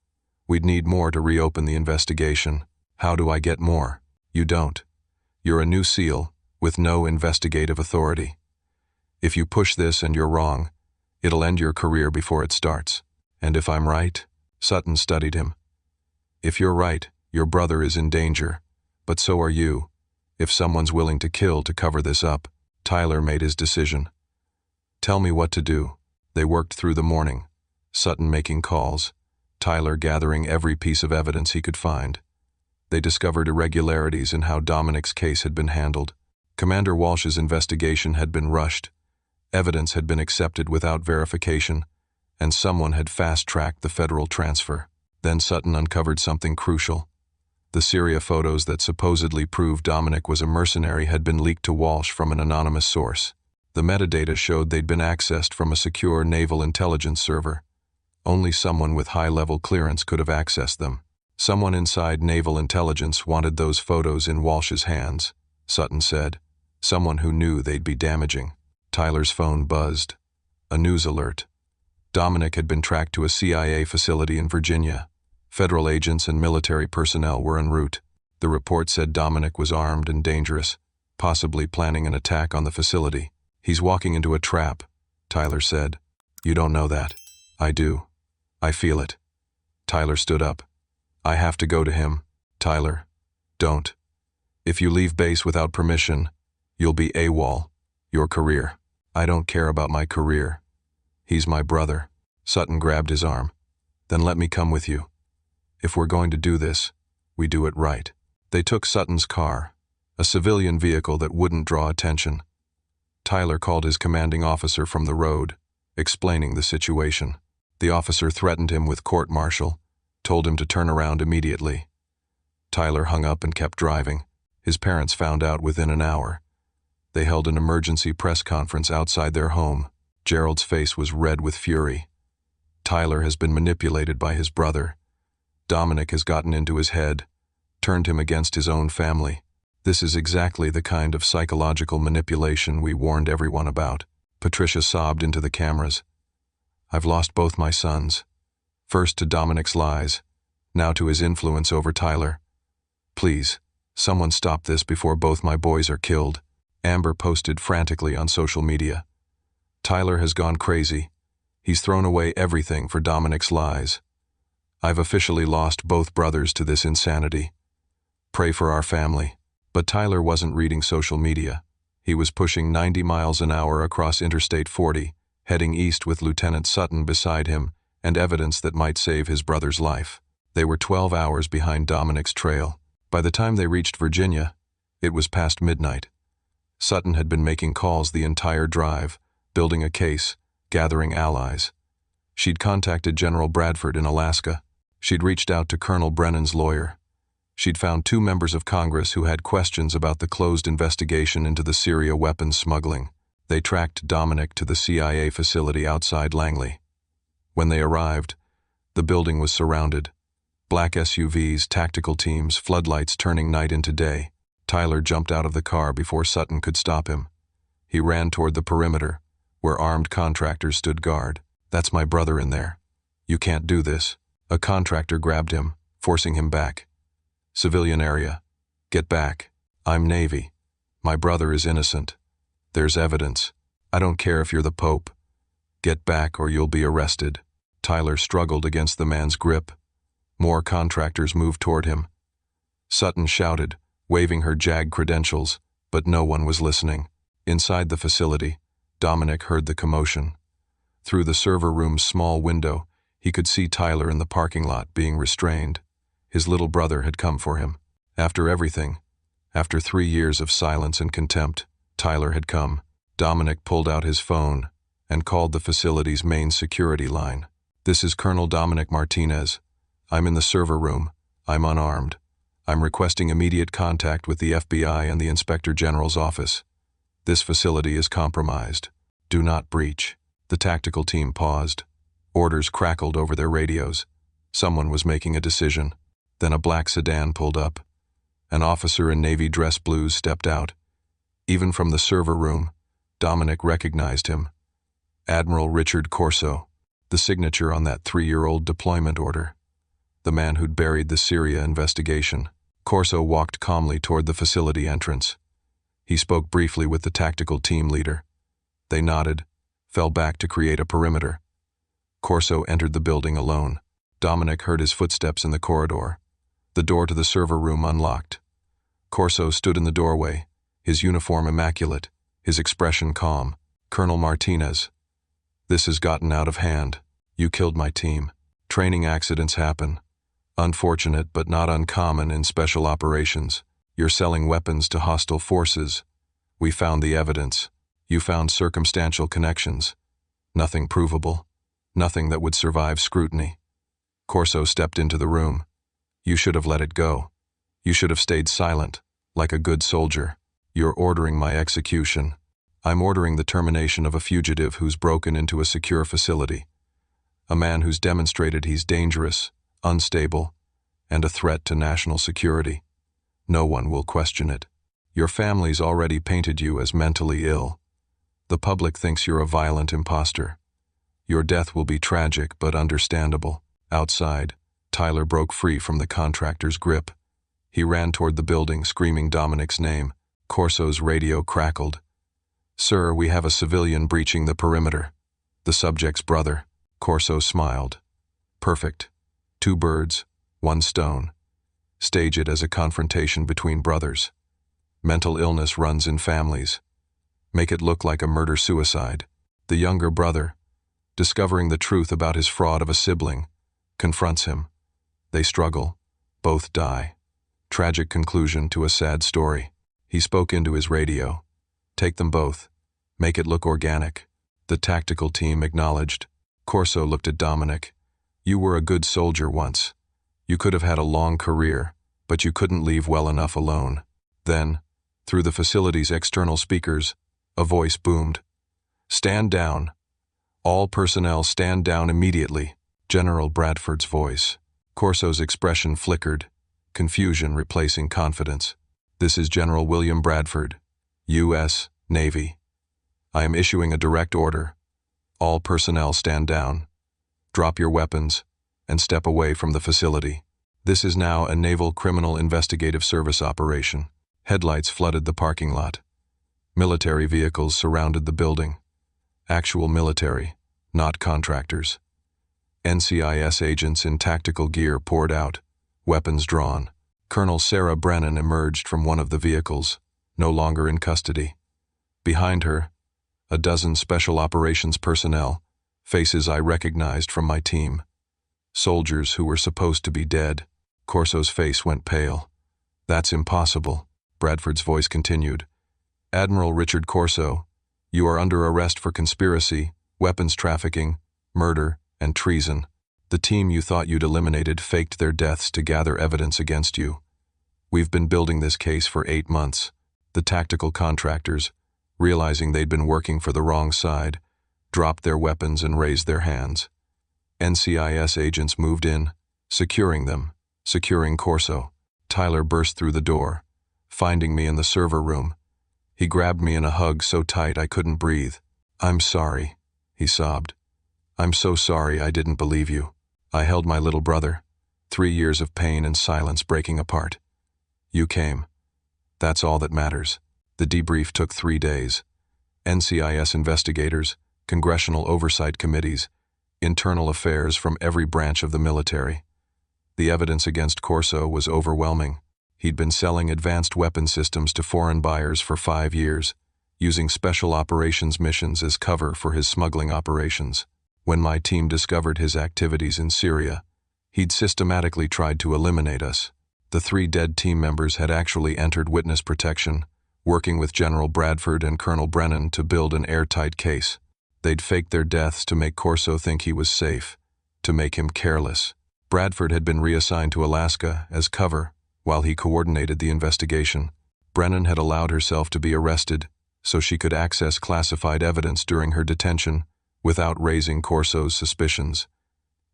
We'd need more to reopen the investigation." "How do I get more?" "You don't. You're a new SEAL with no investigative authority. If you push this and you're wrong, it'll end your career before it starts." "And if I'm right?" Sutton studied him. "If you're right, your brother is in danger, but so are you. If someone's willing to kill to cover this up." Tyler made his decision. "Tell me what to do." They worked through the morning, Sutton making calls, Tyler gathering every piece of evidence he could find. They discovered irregularities in how Dominic's case had been handled. Commander Walsh's investigation had been rushed. Evidence had been accepted without verification, and someone had fast-tracked the federal transfer. Then Sutton uncovered something crucial. The Syria photos that supposedly proved Dominic was a mercenary had been leaked to Walsh from an anonymous source. The metadata showed they'd been accessed from a secure naval intelligence server. Only someone with high-level clearance could have accessed them. Someone inside naval intelligence wanted those photos in Walsh's hands, Sutton said. Someone who knew they'd be damaging. Tyler's phone buzzed. A news alert. Dominic had been tracked to a CIA facility in Virginia. Federal agents and military personnel were en route. The report said Dominic was armed and dangerous, possibly planning an attack on the facility. "He's walking into a trap," Tyler said. "You don't know that." "I do. I feel it." Tyler stood up. "I have to go to him." "Tyler, don't. If you leave base without permission, you'll be AWOL. Your career." "I don't care about my career. He's my brother." Sutton grabbed his arm. "Then let me come with you. If we're going to do this, we do it right." They took Sutton's car, a civilian vehicle that wouldn't draw attention. Tyler called his commanding officer from the road, explaining the situation. The officer threatened him with court-martial, told him to turn around immediately. Tyler hung up and kept driving. His parents found out within an hour. They held an emergency press conference outside their home. Gerald's face was red with fury. Tyler has been manipulated by his brother. Dominic has gotten into his head, turned him against his own family. This is exactly the kind of psychological manipulation we warned everyone about. Patricia sobbed into the cameras. "I've lost both my sons. First to Dominic's lies, now to his influence over Tyler. Please, someone stop this before both my boys are killed." Amber posted frantically on social media. "Tyler has gone crazy. He's thrown away everything for Dominic's lies. I've officially lost both brothers to this insanity. Pray for our family." But Tyler wasn't reading social media. He was pushing 90 miles an hour across Interstate 40, heading east with Lieutenant Sutton beside him and evidence that might save his brother's life. They were 12 hours behind Dominic's trail. By the time they reached Virginia, it was past midnight. Sutton had been making calls the entire drive, building a case, gathering allies. She'd contacted General Bradford in Alaska. She'd reached out to Colonel Brennan's lawyer. She'd found 2 members of Congress who had questions about the closed investigation into the Syria weapons smuggling. They tracked Dominic to the CIA facility outside Langley. When they arrived, the building was surrounded. Black SUVs, tactical teams, floodlights turning night into day. Tyler jumped out of the car before Sutton could stop him. He ran toward the perimeter, where armed contractors stood guard. "That's my brother in there. You can't do this." A contractor grabbed him, forcing him back. "Civilian area. Get back. I'm Navy. My brother is innocent. There's evidence. I don't care if you're the Pope. Get back or you'll be arrested." Tyler struggled against the man's grip. More contractors moved toward him. Sutton shouted, waving her JAG credentials, but no one was listening. Inside the facility, Dominic heard the commotion. Through the server room's small window, he could see Tyler in the parking lot being restrained. His little brother had come for him. After everything, after 3 years of silence and contempt, Tyler had come. Dominic pulled out his phone and called the facility's main security line. "This is Colonel Dominic Martinez. I'm in the server room. I'm unarmed. I'm requesting immediate contact with the FBI and the Inspector General's office. This facility is compromised. Do not breach." The tactical team paused. Orders crackled over their radios. Someone was making a decision. Then a black sedan pulled up. An officer in navy dress blues stepped out. Even from the server room, Dominic recognized him. Admiral Richard Corso, the signature on that 3-year-old deployment order. The man who'd buried the Syria investigation. Corso walked calmly toward the facility entrance. He spoke briefly with the tactical team leader. They nodded, fell back to create a perimeter. Corso entered the building alone. Dominic heard his footsteps in the corridor. The door to the server room unlocked. Corso stood in the doorway, his uniform immaculate, his expression calm. "Colonel Martinez, this has gotten out of hand. You killed my team. Training accidents happen. Unfortunate but not uncommon in special operations. You're selling weapons to hostile forces. We found the evidence. You found circumstantial connections. Nothing provable. Nothing that would survive scrutiny." Corso stepped into the room. "You should have let it go. You should have stayed silent, like a good soldier. You're ordering my execution. I'm ordering the termination of a fugitive who's broken into a secure facility. A man who's demonstrated he's dangerous, unstable, and a threat to national security. No one will question it." Your family's already painted you as mentally ill. The public thinks you're a violent imposter. Your death will be tragic but understandable. Outside, Tyler broke free from the contractor's grip. He ran toward the building, screaming Dominic's name. Corso's radio crackled. "Sir, we have a civilian breaching the perimeter." "The subject's brother." Corso smiled. "Perfect. 2 birds, 1 stone. Stage it as a confrontation between brothers. Mental illness runs in families. Make it look like a murder-suicide. The younger brother, discovering the truth about his fraud of a sibling, confronts him. They struggle. Both die. Tragic conclusion to a sad story. He spoke into his radio. Take them both. Make it look organic." The tactical team acknowledged. Corso looked at Dominic. "You were a good soldier once. You could have had a long career, but you couldn't leave well enough alone." Then, through the facility's external speakers, a voice boomed. "Stand down. All personnel stand down immediately." General Bradford's voice. Corso's expression flickered, confusion replacing confidence. "This is General William Bradford, U.S. Navy. I am issuing a direct order. All personnel stand down. Drop your weapons and step away from the facility. This is now a Naval Criminal Investigative Service operation." Headlights flooded the parking lot. Military vehicles surrounded the building. Actual military, not contractors. NCIS agents in tactical gear poured out, weapons drawn. Colonel Sarah Brennan emerged from one of the vehicles, no longer in custody. Behind her, a dozen special operations personnel, faces I recognized from my team. Soldiers who were supposed to be dead. Corso's face went pale. "That's impossible," Bradford's voice continued. "Admiral Richard Corso, you are under arrest for conspiracy, weapons trafficking, murder, and treason. The team you thought you'd eliminated faked their deaths to gather evidence against you. We've been building this case for 8 months. The tactical contractors, realizing they'd been working for the wrong side, dropped their weapons and raised their hands. NCIS agents moved in, securing them, securing Corso. Tyler burst through the door, finding me in the server room. He grabbed me in a hug so tight I couldn't breathe. "I'm sorry," he sobbed. "I'm so sorry I didn't believe you." I held my little brother, 3 years of pain and silence breaking apart. "You came. That's all that matters." The debrief took 3 days. NCIS investigators, congressional oversight committees, internal affairs from every branch of the military. The evidence against Corso was overwhelming. He'd been selling advanced weapon systems to foreign buyers for 5 years, using special operations missions as cover for his smuggling operations. When my team discovered his activities in Syria, he'd systematically tried to eliminate us. The 3 dead team members had actually entered witness protection, working with General Bradford and Colonel Brennan to build an airtight case. They'd faked their deaths to make Corso think he was safe, to make him careless. Bradford had been reassigned to Alaska as cover while he coordinated the investigation. Brennan had allowed herself to be arrested so she could access classified evidence during her detention without raising Corso's suspicions.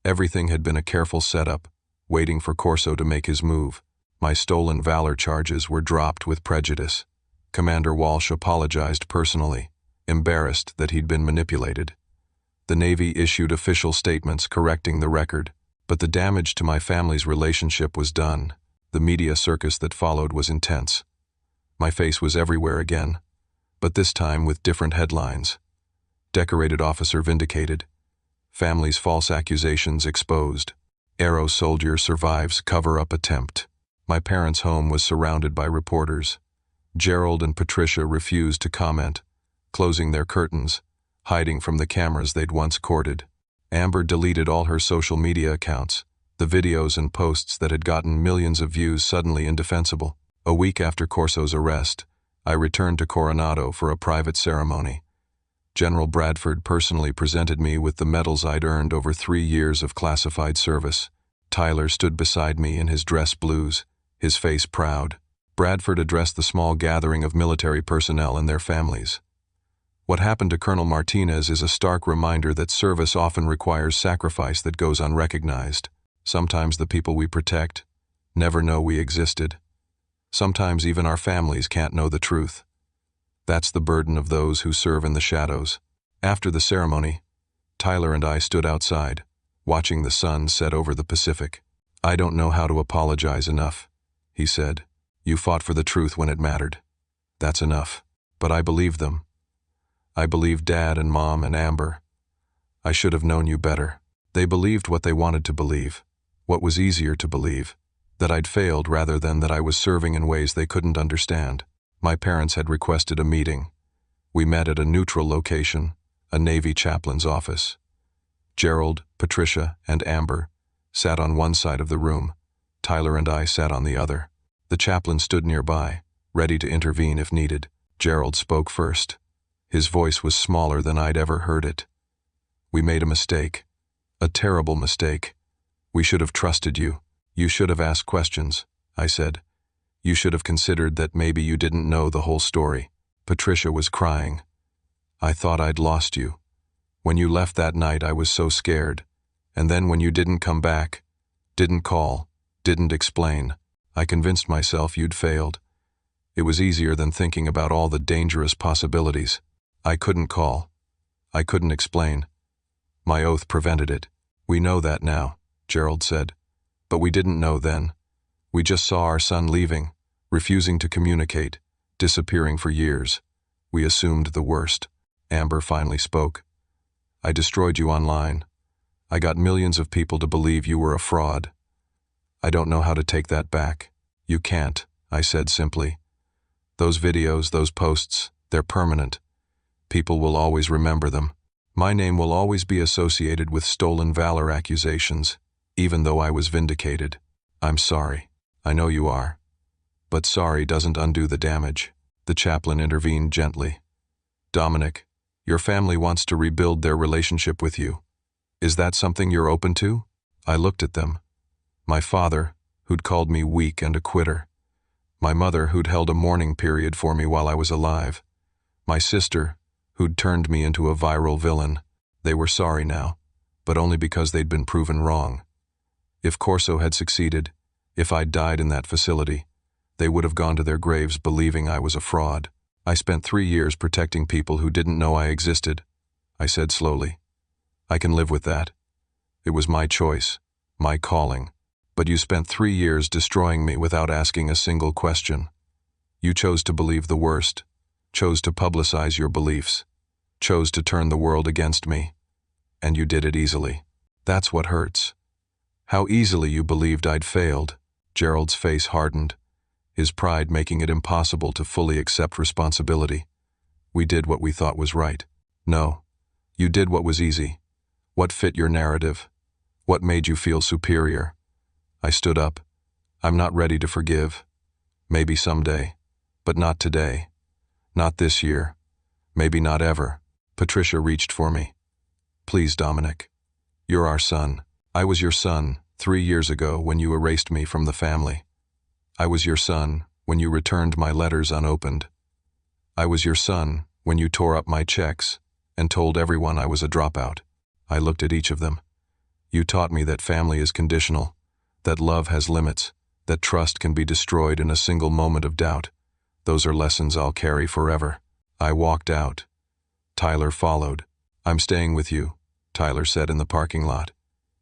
Everything had been a careful setup, waiting for Corso to make his move. My stolen valor charges were dropped with prejudice. Commander Walsh apologized personally, embarrassed that he'd been manipulated. The Navy issued official statements correcting the record, but the damage to my family's relationship was done. The media circus that followed was intense. My face was everywhere again, but this time with different headlines. Decorated officer vindicated. Family's false accusations exposed. Aero soldier survives cover-up attempt. My parents' home was surrounded by reporters. Gerald and Patricia refused to comment, closing their curtains, hiding from the cameras they'd once courted. Amber deleted all her social media accounts, the videos and posts that had gotten millions of views suddenly indefensible. A week after Corso's arrest, I returned to Coronado for a private ceremony. General Bradford personally presented me with the medals I'd earned over 3 years of classified service. Tyler stood beside me in his dress blues, his face proud. Bradford addressed the small gathering of military personnel and their families. What happened to Colonel Martinez is a stark reminder that service often requires sacrifice that goes unrecognized. Sometimes the people we protect never know we existed. Sometimes even our families can't know the truth. That's the burden of those who serve in the shadows. After the ceremony, Tyler and I stood outside, watching the sun set over the Pacific. "I don't know how to apologize enough," he said. "You fought for the truth when it mattered. That's enough." But I believed them. I believed Dad and Mom and Amber. I should have known you better. They believed what they wanted to believe, what was easier to believe, that I'd failed rather than that I was serving in ways they couldn't understand. My parents had requested a meeting. We met at a neutral location, a Navy chaplain's office. Gerald, Patricia, and Amber sat on one side of the room. Tyler and I sat on the other. The chaplain stood nearby, ready to intervene if needed. Gerald spoke first. His voice was smaller than I'd ever heard it. "We made a mistake. A terrible mistake. We should have trusted you. You should have asked questions," I said. "You should have considered that maybe you didn't know the whole story." Patricia was crying. "I thought I'd lost you. When you left that night, I was so scared. And then when you didn't come back, didn't call, didn't explain, I convinced myself you'd failed. It was easier than thinking about all the dangerous possibilities. I couldn't call. I couldn't explain. My oath prevented it." "We know that now," Gerald said. "But we didn't know then. We just saw our son leaving, refusing to communicate, disappearing for years. We assumed the worst." Amber finally spoke. "I destroyed you online. I got millions of people to believe you were a fraud. I don't know how to take that back." "You can't," I said simply. "Those videos, those posts, they're permanent. People will always remember them. My name will always be associated with stolen valor accusations, even though I was vindicated. I'm sorry. I know you are. But sorry doesn't undo the damage." The chaplain intervened gently. "Dominic, your family wants to rebuild their relationship with you. Is that something you're open to?" I looked at them. My father, who'd called me weak and a quitter. My mother, who'd held a mourning period for me while I was alive. My sister, who'd turned me into a viral villain. They were sorry now, but only because they'd been proven wrong. If Corso had succeeded, if I'd died in that facility, they would have gone to their graves believing I was a fraud. "I spent 3 years protecting people who didn't know I existed," I said slowly. "I can live with that. It was my choice, my calling. But you spent 3 years destroying me without asking a single question. You chose to believe the worst, chose to publicize your beliefs, chose to turn the world against me. And you did it easily. That's what hurts. How easily you believed I'd failed." Gerald's face hardened, his pride making it impossible to fully accept responsibility. "We did what we thought was right." "No, you did what was easy, what fit your narrative, what made you feel superior." I stood up. "I'm not ready to forgive. Maybe someday, but not today. Not this year. Maybe not ever." Patricia reached for me. "Please, Dominic. You're our son. I was your son 3 years ago when you erased me from the family. I was your son when you returned my letters unopened. I was your son when you tore up my checks and told everyone I was a dropout." I looked at each of them. "You taught me that family is conditional, that love has limits, that trust can be destroyed in a single moment of doubt. Those are lessons I'll carry forever." I walked out. Tyler followed. "I'm staying with you," Tyler said in the parking lot.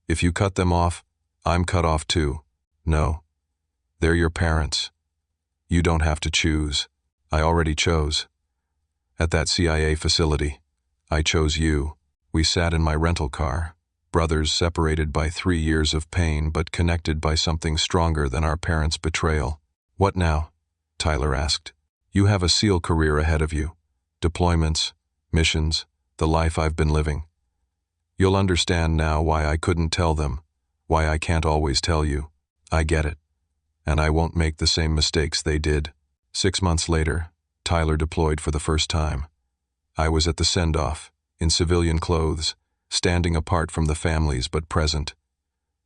"If you cut them off, I'm cut off too." "No. They're your parents. You don't have to choose." "I already chose. At that CIA facility, I chose you." We sat in my rental car, brothers separated by 3 years of pain but connected by something stronger than our parents' betrayal. "What now?" Tyler asked. "You have a SEAL career ahead of you. Deployments, missions, the life I've been living. You'll understand now why I couldn't tell them, why I can't always tell you. I get it. And I won't make the same mistakes they did." 6 months later, Tyler deployed for the first time. I was at the send-off, in civilian clothes, standing apart from the families but present.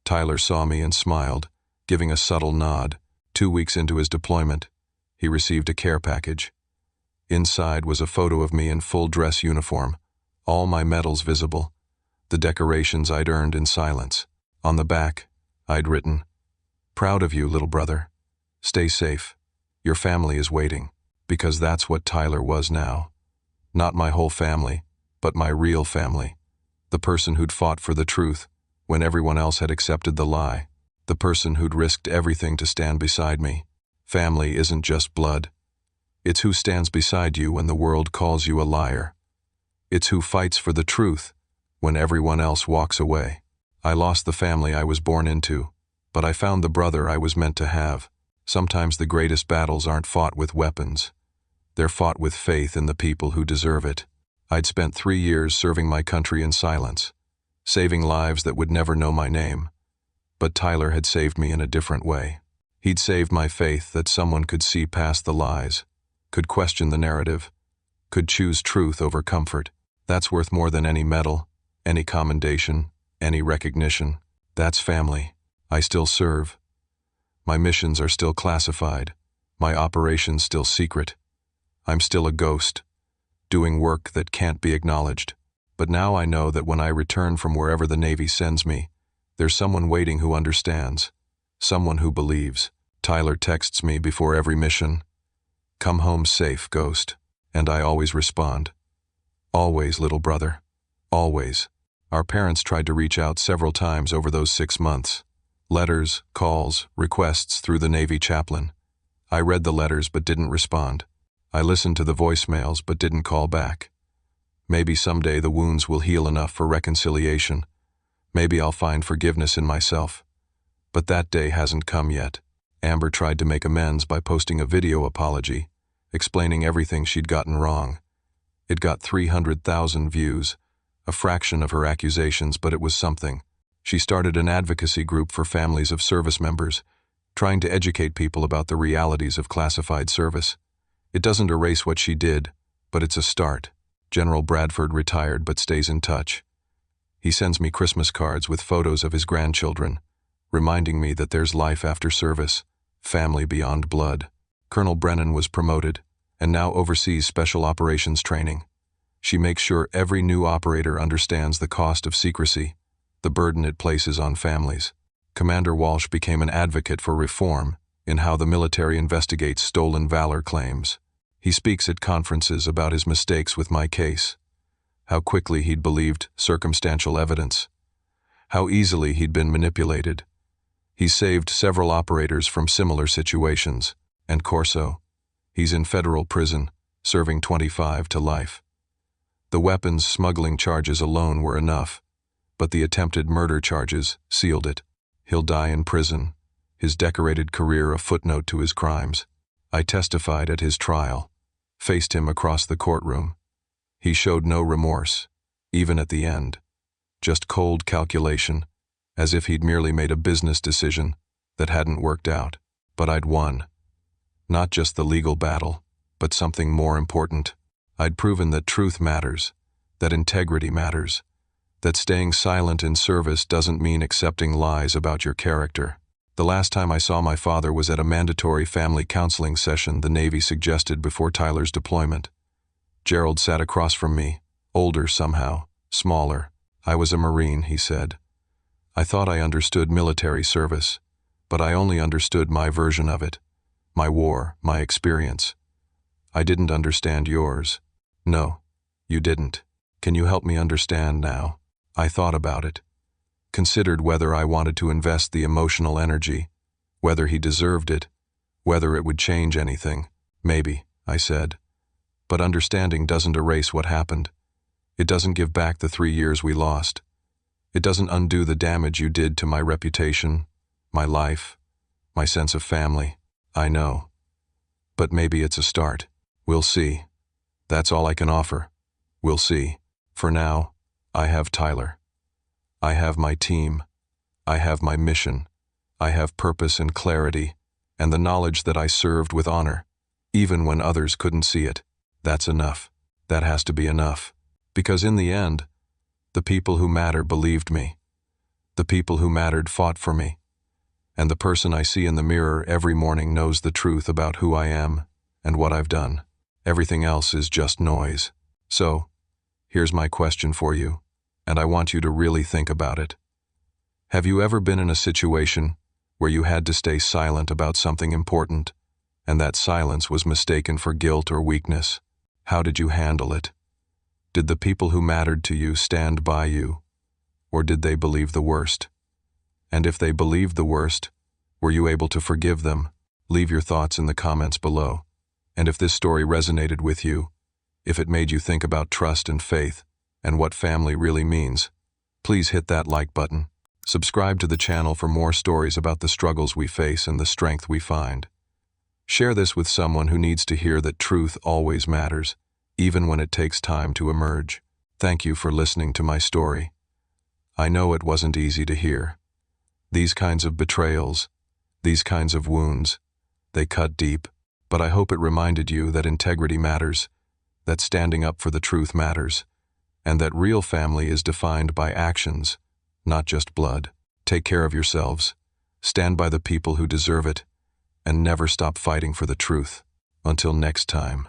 Tyler saw me and smiled, giving a subtle nod. 2 weeks into his deployment, he received a care package. Inside was a photo of me in full dress uniform, all my medals visible, the decorations I'd earned in silence. On the back, I'd written, "Proud of you, little brother. Stay safe. Your family is waiting. Because that's what Tyler was now. Not my whole family, but my real family. The person who'd fought for the truth when everyone else had accepted the lie. The person who'd risked everything to stand beside me. Family isn't just blood. It's who stands beside you when the world calls you a liar. It's who fights for the truth when everyone else walks away. I lost the family I was born into, but I found the brother I was meant to have. Sometimes the greatest battles aren't fought with weapons. They're fought with faith in the people who deserve it. I'd spent 3 years serving my country in silence, saving lives that would never know my name. But Tyler had saved me in a different way. He'd saved my faith that someone could see past the lies, could question the narrative, could choose truth over comfort. That's worth more than any medal, any commendation, any recognition. That's family. I still serve. My missions are still classified. My operations still secret. I'm still a ghost, doing work that can't be acknowledged. But now I know that when I return from wherever the Navy sends me, there's someone waiting who understands, someone who believes. Tyler texts me before every mission, "Come home safe, Ghost." And I always respond, "Always, little brother. Always." Our parents tried to reach out several times over those 6 months. Letters, calls, requests through the Navy chaplain. I read the letters but didn't respond. I listened to the voicemails but didn't call back. Maybe someday the wounds will heal enough for reconciliation. Maybe I'll find forgiveness in myself. But that day hasn't come yet. Amber tried to make amends by posting a video apology, explaining everything she'd gotten wrong. It got 300,000 views, a fraction of her accusations, but it was something. She started an advocacy group for families of service members, trying to educate people about the realities of classified service. It doesn't erase what she did, but it's a start. General Bradford retired but stays in touch. He sends me Christmas cards with photos of his grandchildren, reminding me that there's life after service, family beyond blood. Colonel Brennan was promoted and now oversees special operations training. She makes sure every new operator understands the cost of secrecy, the burden it places on families. Commander Walsh became an advocate for reform in how the military investigates stolen valor claims. He speaks at conferences about his mistakes with my case, how quickly he'd believed circumstantial evidence, how easily he'd been manipulated. He saved several operators from similar situations, and Corso, he's in federal prison, serving 25 to life. The weapons smuggling charges alone were enough, but the attempted murder charges sealed it. He'll die in prison, his decorated career a footnote to his crimes. I testified at his trial, faced him across the courtroom. He showed no remorse, even at the end, just cold calculation, as if he'd merely made a business decision that hadn't worked out. But I'd won. Not just the legal battle, but something more important. I'd proven that truth matters, that integrity matters, that staying silent in service doesn't mean accepting lies about your character. The last time I saw my father was at a mandatory family counseling session the Navy suggested before Tyler's deployment. Gerald sat across from me, older somehow, smaller. "I was a Marine," he said. "I thought I understood military service, but I only understood my version of it, my war, my experience. I didn't understand yours." "No, you didn't. Can you help me understand now?" I thought about it, considered whether I wanted to invest the emotional energy, whether he deserved it, whether it would change anything. "Maybe," I said. "But understanding doesn't erase what happened. It doesn't give back the 3 years we lost. It doesn't undo the damage you did to my reputation, my life, my sense of family." "I know. But maybe it's a start. We'll see. That's all I can offer. We'll see. For now, I have Tyler. I have my team. I have my mission. I have purpose and clarity, and the knowledge that I served with honor, even when others couldn't see it. That's enough. That has to be enough. Because in the end, the people who matter believed me. The people who mattered fought for me. And the person I see in the mirror every morning knows the truth about who I am and what I've done. Everything else is just noise. So, here's my question for you, and I want you to really think about it. Have you ever been in a situation where you had to stay silent about something important, and that silence was mistaken for guilt or weakness. How did you handle it? Did the people who mattered to you stand by you, or did they believe the worst? And if they believed the worst, were you able to forgive them? Leave your thoughts in the comments below. And if this story resonated with you, if it made you think about trust and faith and what family really means, please hit that like button. Subscribe to the channel for more stories about the struggles we face and the strength we find. Share this with someone who needs to hear that truth always matters, even when it takes time to emerge. Thank you for listening to my story. I know it wasn't easy to hear. These kinds of betrayals, these kinds of wounds, they cut deep, but I hope it reminded you that integrity matters, that standing up for the truth matters, and that real family is defined by actions, not just blood. Take care of yourselves, stand by the people who deserve it, and never stop fighting for the truth. Until next time.